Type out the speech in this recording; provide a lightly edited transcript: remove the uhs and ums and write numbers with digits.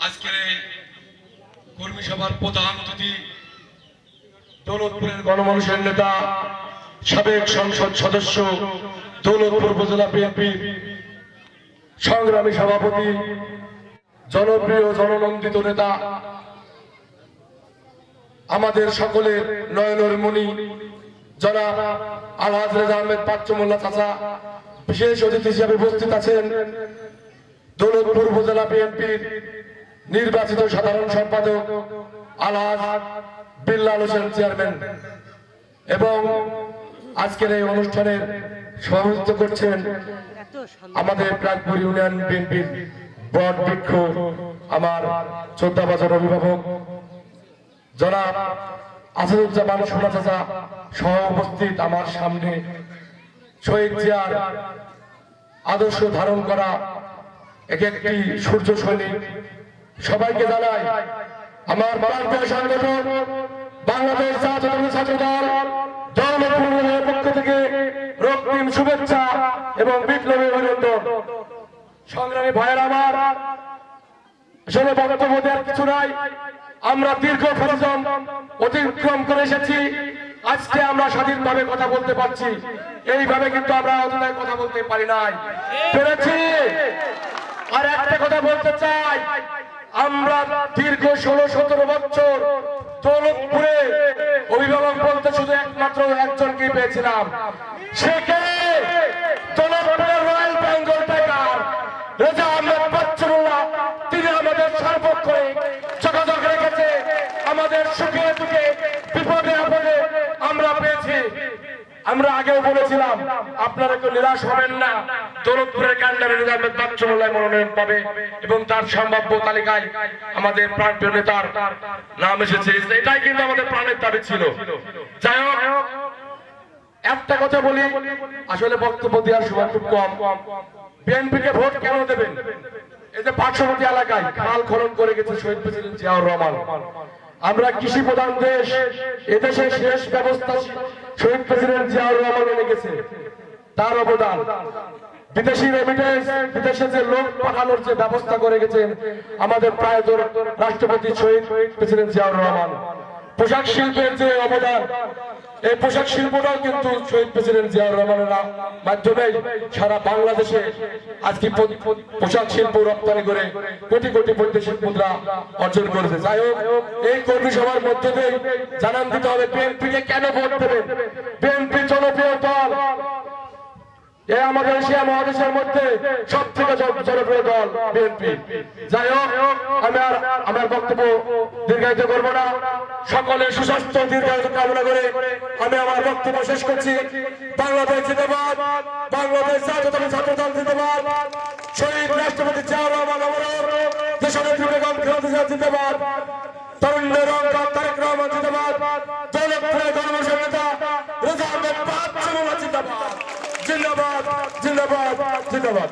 আজকের এই কর্মী সভার প্রধান অতিথি দৌলতপুরের গণমানুষের নেতা সাবেক সংসদ সদস্য দৌলতপুর উপজেলা বিএনপির সংগ্রামী সভাপতি জনপ্রিয় জননন্দিত নেতা আমাদের সকলের নয়নের মণি জনাব আলহাজ রেজা আহমেদ পাচ্চু মোল্লা চাচা বিশেষ অতিথি হিসেবে উপস্থিত আছেন দৌলতপুর উপজেলা বিএনপির নির্বাচিত সাধারণ সম্পাদক আলহাজ বিল্লাল হোসেন চেয়ারম্যান এবং আজকের এই অনুষ্ঠানের সভাপতিত্ব করছেন আমাদের প্রাগপুর ইউনিয়ন বিএনপির বট বৃক্ষ আমার শ্রদ্ধাভাজন অভিভাবক জনাব আসাদুজ্জামান সোনা চাচা সহ উপস্থিত আমার সামনে শহীদ জিয়ার আদর্শ ধারণ করা এক একটি সূর্য সৈনিক সবাইকে জানাই আমার প্রান্তীয় সংগঠন বাংলাদেশ জাতীয়তাবাদী ছাত্রদল দৌলতপুরের পক্ষ থেকে রক্তিম শুভেচ্ছা এবং বিপ্লবী অভিনন্দন। সংগ্রামী ভাইয়ের আমার আসলে বক্তব্য দেওয়ার কিছু নাই। আমরা দীর্ঘ ফ্যাসিজম অতিক্রম করে এসেছি, আজকে আমরা স্বাধীনভাবে কথা বলতে পারছি। এইভাবে কিন্তু আমরা অতটাই কথা বলতে পারি নাই, পেরেছি। আর একটা কথা বলতে চাই, আমরা দীর্ঘ 16-17 বছর দৌলতপুরে অভিভাবক বলতে শুধু একমাত্র একজনকে পেয়েছিলাম, সেকে দৌলতপুরের রয়্যাল বেঙ্গল টাইগার রেজা আহমেদ পাচ্চু মোল্লা। তিনি আমাদের সর্বক্ষণে যোগাযোগ রেখেছে, আমাদের সুখে দুঃখে বিপদে আপদে আমরা পেয়েছি। আমরা আগেও বলেছিলাম আপনারা কেউ নিরাশ হবেন না, দৌলতপুরের কান্ডারে রেজা আহমেদ পাচ্চু মোল্লা মনোনয়ন পাবে এবং তার সম্ভাব্য তালিকায় আমাদের প্রাণপ্রিয় নেতার নাম এসেছে। এটাই কিন্তু আমাদের প্রাণের দাবি ছিল। যাই হোক, একটা কথা বলি, আসলে বক্তব্য দেওয়ার সময় খুব কম। বিএনপিকে ভোট কেন দেবেন? এই যে পার্শ্ববর্তী এলাকায় খাল খনন করে গেছে শহীদ প্রেসিডেন্ট জিয়াউর রহমান। আমরা কৃষি প্রধান দেশ, এদেশের শেষ ব্যবস্থা শহীদ প্রেসিডেন্ট জিয়াউর রহমান এনে গেছে, তার অবদান। বিদেশি রেমিটেন্স, বিদেশে যে লোক পাঠানোর যে ব্যবস্থা করে গেছেন আমাদের প্রায়ত রাষ্ট্রপতি শহীদ প্রেসিডেন্ট জিয়াউর রহমান। পোশাক শিল্পের যে অবদান, এই পোশাক শিল্পটাও কিন্তু শহীদ প্রেসিডেন্ট জিয়াউর রহমানের মাধ্যমে সারা বাংলাদেশে আজকে পোশাক শিল্প রপ্তানি করে কোটি কোটি বৈদেশিক মুদ্রা অর্জন করেছে। যাই হোক, এই কর্মী সভার মধ্যে দিয়ে জানান দিতে হবে বিএনপিকে কেন ভোট দেবেন। বিএনপি জনপ্রিয় দল, এ আমাদের এশিয়া মহাদেশের মধ্যে সব থেকে জনপ্রিয় দল বিএনপি। যাই হোক, আমি আর আমার বক্তব্য দীর্ঘায়িত করবো না। সকলের সুস্বাস্থ্য দীর্ঘায়িত কামনা করে আমি আমার বক্তব্য শেষ করছি। বাংলাদেশ জিন্দাবাদ, বাংলাদেশ জাতীয়তাবাদী ছাত্রদল জিন্দাবাদ, শহীদ রাষ্ট্রপতি জিয়াউর রহমান অমর, দেশনেত্রী বেগম খালেদা জিয়া জিন্দাবাদ, তরুণদের অঙ্গন তারেক রহমান জিন্দাবাদ, দৌলতপুরের গণমানুষের নেতা রেজা আহমেদ পাচ্চু মোল্লা জিন্দাবাদ, জিন্দাবাদ, জিন্দাবাদ, জিন্দাবাদ।